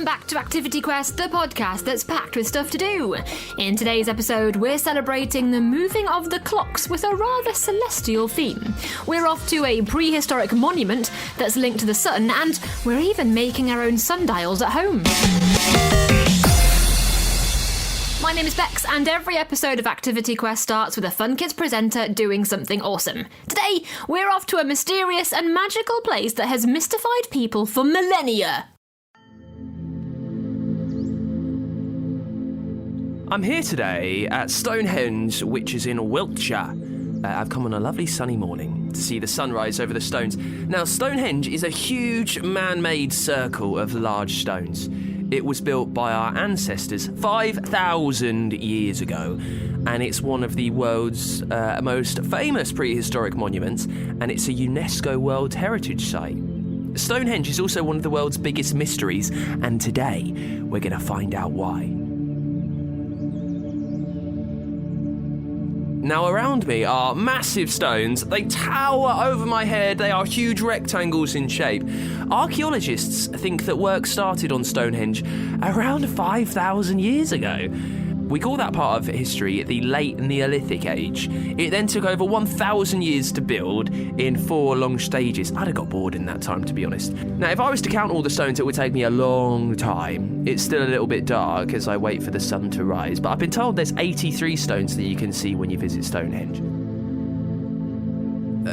Welcome back to Activity Quest, the podcast that's packed with stuff to do. In today's episode, we're celebrating the moving of the clocks with a rather celestial theme. We're off to a prehistoric monument that's linked to the sun, and we're even making our own sundials at home. My name is Bex, and every episode of Activity Quest starts with a Fun Kids presenter doing something awesome. Today, we're off to a mysterious and magical place that has mystified people for millennia. I'm here today at Stonehenge, which is in Wiltshire. I've come on a lovely sunny morning to see the sunrise over the stones. Now, Stonehenge is a huge man-made circle of large stones. It was built by our ancestors 5,000 years ago, and it's one of the world's most famous prehistoric monuments, and it's a UNESCO World Heritage Site. Stonehenge is also one of the world's biggest mysteries, and today we're going to find out why. Now, around me are massive stones. They tower over my head. They are huge rectangles in shape. Archaeologists think that work started on Stonehenge around 5,000 years ago. We call that part of history the late Neolithic age. It then took over 1,000 years to build in 4 long stages. I'd have got bored in that time, to be honest. Now, if I was to count all the stones, it would take me a long time. It's still a little bit dark as I wait for the sun to rise, but I've been told there's 83 stones that you can see when you visit Stonehenge.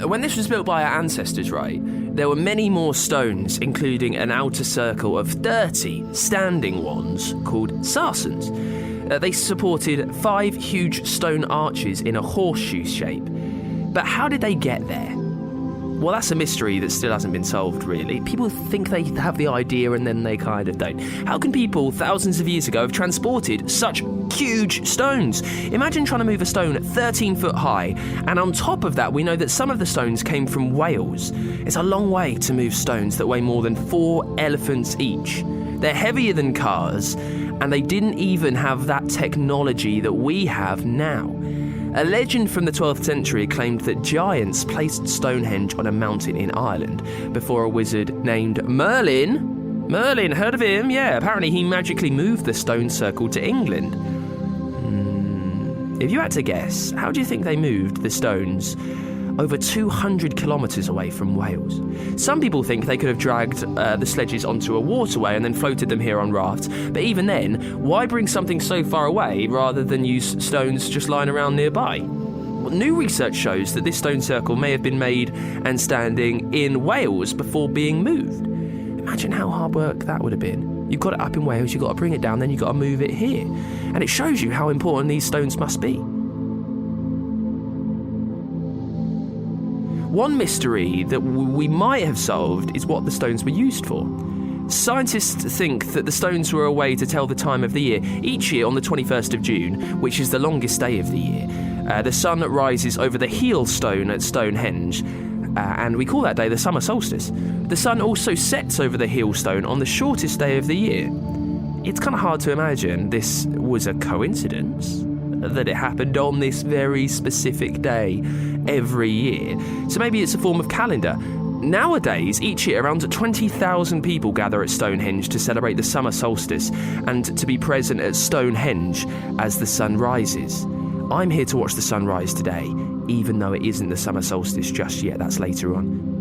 When this was built by our ancestors, right, there were many more stones, including an outer circle of 30 standing ones called sarsens. They supported 5 huge stone arches in a horseshoe shape. But how did they get there? Well, that's a mystery that still hasn't been solved, really. People think they have the idea and then they kind of don't. How can people thousands of years ago have transported such huge stones? Imagine trying to move a stone 13 foot high, and on top of that, we know that some of the stones came from Wales. It's a long way to move stones that weigh more than 4 elephants each. They're heavier than cars, and they didn't even have that technology that we have now. A legend from the 12th century claimed that giants placed Stonehenge on a mountain in Ireland before a wizard named Merlin. Merlin, heard of him? Yeah, apparently he magically moved the stone circle to England. If you had to guess, how do you think they moved the stones over 200 kilometres away from Wales? Some people think they could have dragged the sledges onto a waterway and then floated them here on rafts. But even then, why bring something so far away rather than use stones just lying around nearby? Well, new research shows that this stone circle may have been made and standing in Wales before being moved. Imagine how hard work that would have been. You've got it up in Wales, you've got to bring it down, then you've got to move it here. And it shows you how important these stones must be. One mystery that we might have solved is what the stones were used for. Scientists think that the stones were a way to tell the time of the year. Each year on the 21st of June, which is the longest day of the year, the sun rises over the heel stone at Stonehenge, and we call that day the summer solstice. The sun also sets over the heel stone on the shortest day of the year. It's kind of hard to imagine this was a coincidence, that it happened on this very specific day every year. So maybe it's a form of calendar. Nowadays, each year, around 20,000 people gather at Stonehenge to celebrate the summer solstice and to be present at Stonehenge as the sun rises. I'm here to watch the sun rise today, even though it isn't the summer solstice just yet. That's later on.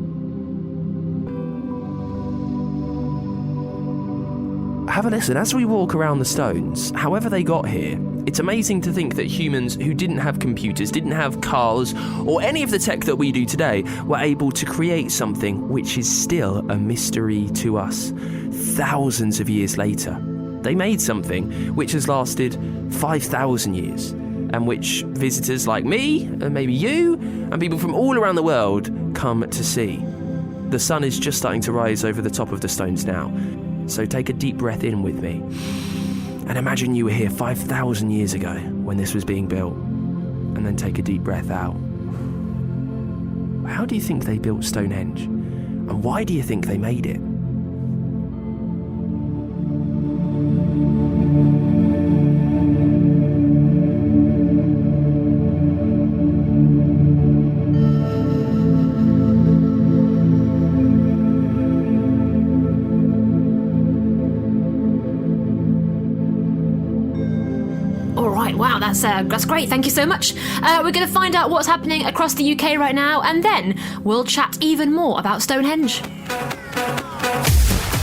Have a listen. As we walk around the stones, however they got here, it's amazing to think that humans who didn't have computers, didn't have cars, or any of the tech that we do today were able to create something which is still a mystery to us. Thousands of years later, they made something which has lasted 5,000 years, and which visitors like me, and maybe you, and people from all around the world come to see. The sun is just starting to rise over the top of the stones now. So take a deep breath in with me. And imagine you were here 5,000 years ago when this was being built. And then take a deep breath out. How do you think they built Stonehenge? And why do you think they made it? Wow, that's great. Thank you so much. We're going to find out what's happening across the UK right now, and then we'll chat even more about Stonehenge.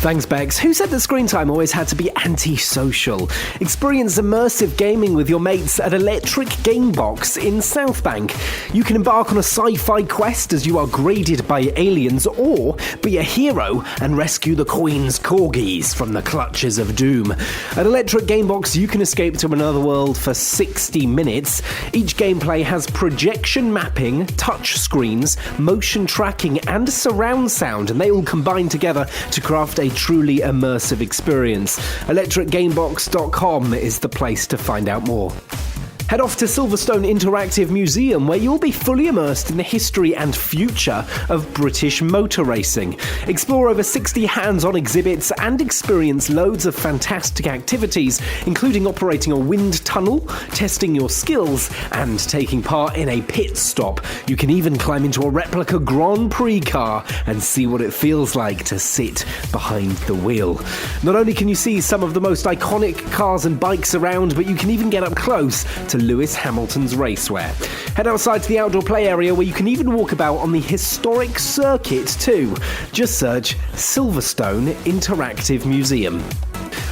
Thanks, Bex. Who said that screen time always had to be antisocial? Experience immersive gaming with your mates at Electric Gamebox in Southbank. You can embark on a sci-fi quest as you are graded by aliens, or be a hero and rescue the Queen's corgis from the clutches of doom. At Electric Gamebox, you can escape to another world for 60 minutes. Each gameplay has projection mapping, touch screens, motion tracking, and surround sound, and they all combine together to craft a truly immersive experience. ElectricGamebox.com is the place to find out more. Head off to Silverstone Interactive Museum, where you'll be fully immersed in the history and future of British motor racing. Explore over 60 hands-on exhibits and experience loads of fantastic activities, including operating a wind tunnel, testing your skills, and taking part in a pit stop. You can even climb into a replica Grand Prix car and see what it feels like to sit behind the wheel. Not only can you see some of the most iconic cars and bikes around, but you can even get up close to Lewis Hamilton's racewear. Head outside to the outdoor play area, where you can even walk about on the historic circuit too. Just search Silverstone Interactive Museum.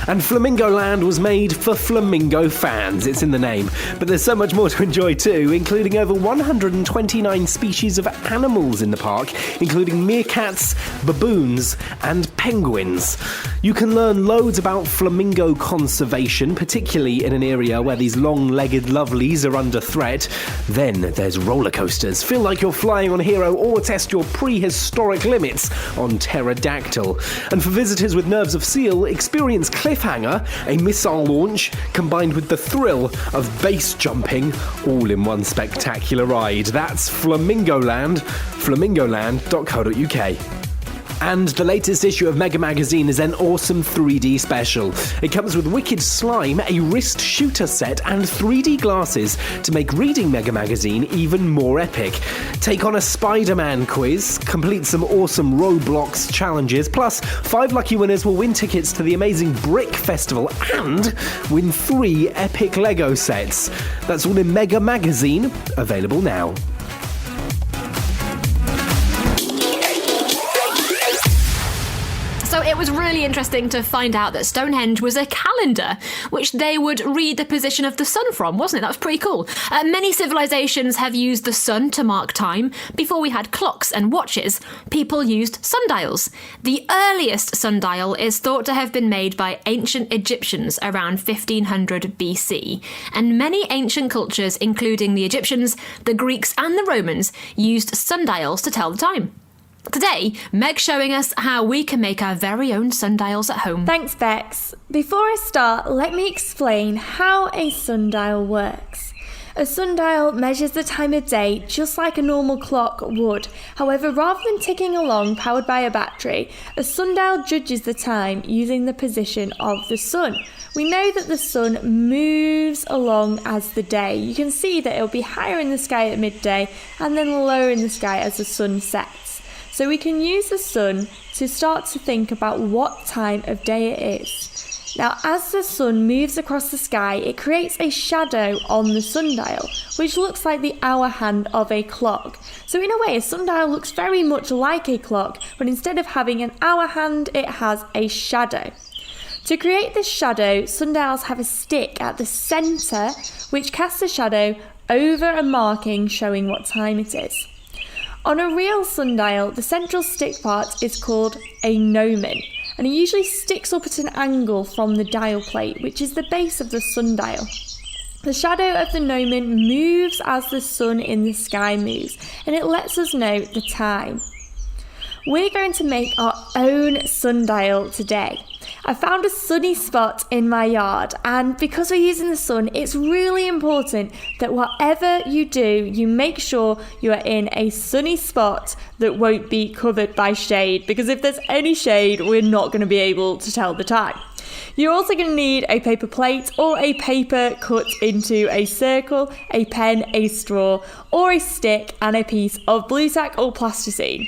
And Flamingo Land was made for flamingo fans. It's in the name. But there's so much more to enjoy too, including over 129 species of animals in the park, including meerkats, baboons, and penguins. You can learn loads about flamingo conservation, particularly in an area where these long-legged lovelies are under threat. Then there's roller coasters. Feel like you're flying on Hero, or test your prehistoric limits on Pterodactyl. And for visitors with nerves of steel, experience Cliffhanger, a missile launch, combined with the thrill of base jumping, all in one spectacular ride. That's Flamingo Land, flamingoland.co.uk. And the latest issue of Mega Magazine is an awesome 3D special. It comes with Wicked Slime, a wrist shooter set, and 3D glasses to make reading Mega Magazine even more epic. Take on a Spider-Man quiz, complete some awesome Roblox challenges, plus 5 lucky winners will win tickets to the amazing Brick Festival and win 3 epic Lego sets. That's all in Mega Magazine, available now. So it was really interesting to find out that Stonehenge was a calendar, which they would read the position of the sun from, wasn't it? That was pretty cool. Many civilizations have used the sun to mark time. Before we had clocks and watches, people used sundials. The earliest sundial is thought to have been made by ancient Egyptians around 1500 BC. And many ancient cultures, including the Egyptians, the Greeks and the Romans, used sundials to tell the time. Today, Meg's showing us how we can make our very own sundials at home. Thanks, Bex. Before I start, let me explain how a sundial works. A sundial measures the time of day just like a normal clock would. However, rather than ticking along powered by a battery, a sundial judges the time using the position of the sun. We know that the sun moves along as the day. You can see that it'll be higher in the sky at midday and then lower in the sky as the sun sets. So we can use the sun to start to think about what time of day it is. Now, as the sun moves across the sky, it creates a shadow on the sundial, which looks like the hour hand of a clock. So in a way, a sundial looks very much like a clock, but instead of having an hour hand, it has a shadow. To create this shadow, sundials have a stick at the centre, which casts a shadow over a marking showing what time it is. On a real sundial, the central stick part is called a gnomon, and it usually sticks up at an angle from the dial plate, which is the base of the sundial. The shadow of the gnomon moves as the sun in the sky moves, and it lets us know the time. We're going to make our own sundial today. I found a sunny spot in my yard, and because we're using the sun, it's really important that whatever you do, you make sure you are in a sunny spot that won't be covered by shade, because if there's any shade, we're not going to be able to tell the time. You're also going to need a paper plate or a paper cut into a circle, a pen, a straw, or a stick, and a piece of blue tack or plasticine.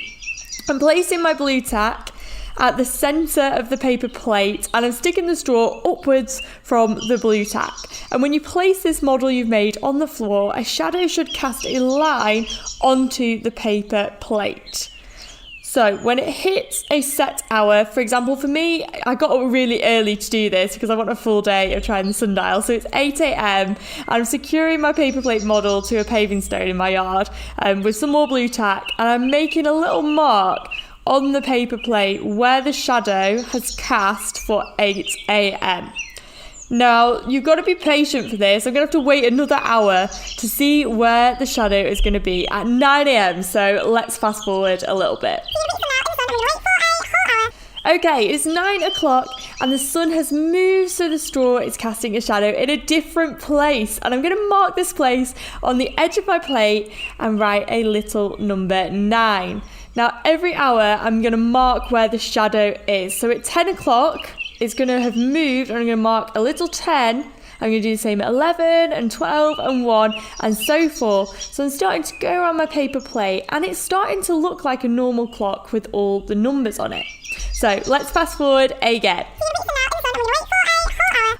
I'm placing my blue tack at the centre of the paper plate, and I'm sticking the straw upwards from the blue tack. And when you place this model you've made on the floor, a shadow should cast a line onto the paper plate. So when it hits a set hour, for example, for me, I got up really early to do this because I want a full day of trying the sundial. So it's 8 a.m. and I'm securing my paper plate model to a paving stone in my yard with some more blue tack, and I'm making a little mark on the paper plate where the shadow has cast for 8 a.m. Now, you've got to be patient for this. I'm going to have to wait another hour to see where the shadow is going to be at 9 a.m. So let's fast forward a little bit. Okay, it's 9 o'clock and the sun has moved, so the straw is casting a shadow in a different place. And I'm going to mark this place on the edge of my plate and write a little number 9. Now, every hour I'm going to mark where the shadow is. So at 10 o'clock, it's going to have moved, and I'm going to mark a little 10. I'm going to do the same at 11 and 12 and 1 and so forth. So I'm starting to go around my paper plate, and it's starting to look like a normal clock with all the numbers on it. So let's fast forward again.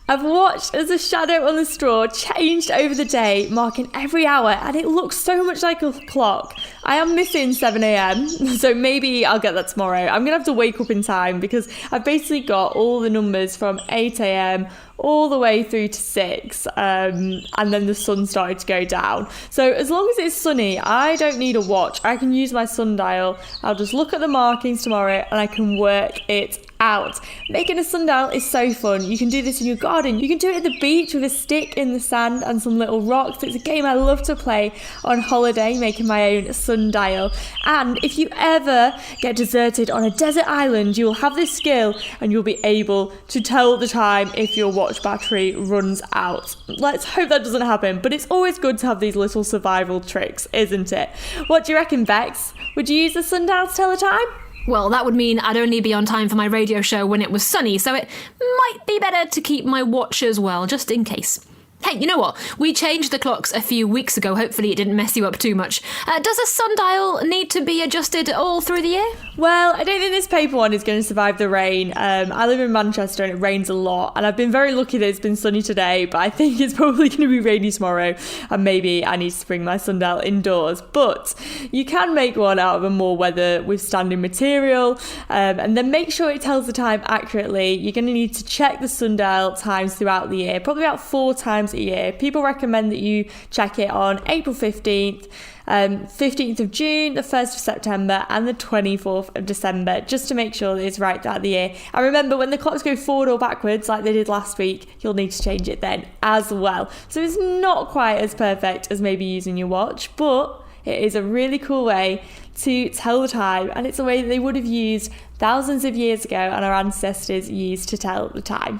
I've watched as the shadow on the straw changed over the day, marking every hour, and it looks so much like a clock. I am missing 7 a.m, so maybe I'll get that tomorrow. I'm going to have to wake up in time because I've basically got all the numbers from 8 a.m. all the way through to 6, and then the sun started to go down. So as long as it's sunny, I don't need a watch. I can use my sundial. I'll just look at the markings tomorrow and I can work it out. Making a sundial is so fun. You can do this in your garden. You can do it at the beach with a stick in the sand and some little rocks. It's a game I love to play on holiday, making my own sundial. And if you ever get deserted on a desert island, you will have this skill and you'll be able to tell the time if your watch battery runs out. Let's hope that doesn't happen, but it's always good to have these little survival tricks, isn't it? What do you reckon, Bex? Would you use the sundial to tell the time? Well, that would mean I'd only be on time for my radio show when it was sunny, so it might be better to keep my watch as well, just in case. Hey, you know what? We changed the clocks a few weeks ago. Hopefully it didn't mess you up too much. Does a sundial need to be adjusted all through the year? Well, I don't think this paper one is going to survive the rain. I live in Manchester and it rains a lot, and I've been very lucky that it's been sunny today, but I think it's probably going to be rainy tomorrow, and maybe I need to bring my sundial indoors. But you can make one out of a more weather withstanding material, and then make sure it tells the time accurately. You're going to need to check the sundial times throughout the year, probably about 4 times a year. People recommend that you check it on April 15th, 15th of June, the 1st of September and the 24th of December, just to make sure that it's right throughout the year. And remember, when the clocks go forward or backwards like they did last week, you'll need to change it then as well. So it's not quite as perfect as maybe using your watch, but it is a really cool way to tell the time, and it's a way that they would have used thousands of years ago and our ancestors used to tell the time.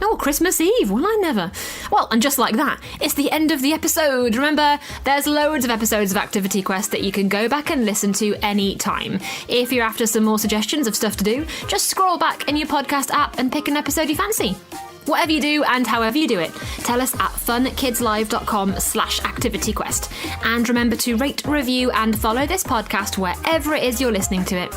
Oh, Christmas Eve. Well, I never. Well, and just like that, it's the end of the episode. Remember, there's loads of episodes of Activity Quest that you can go back and listen to any time. If you're after some more suggestions of stuff to do, just scroll back in your podcast app and pick an episode you fancy. Whatever you do and however you do it, tell us at funkidslive.com/activityquest. And remember to rate, review and follow this podcast wherever it is you're listening to it.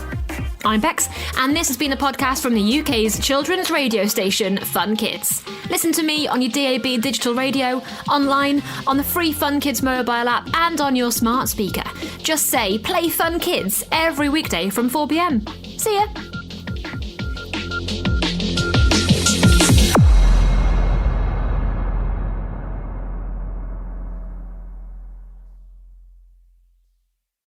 I'm Bex, and this has been a podcast from the UK's children's radio station, Fun Kids. Listen to me on your DAB digital radio, online, on the free Fun Kids mobile app, and on your smart speaker. Just say, play Fun Kids every weekday from 4 p.m. See ya!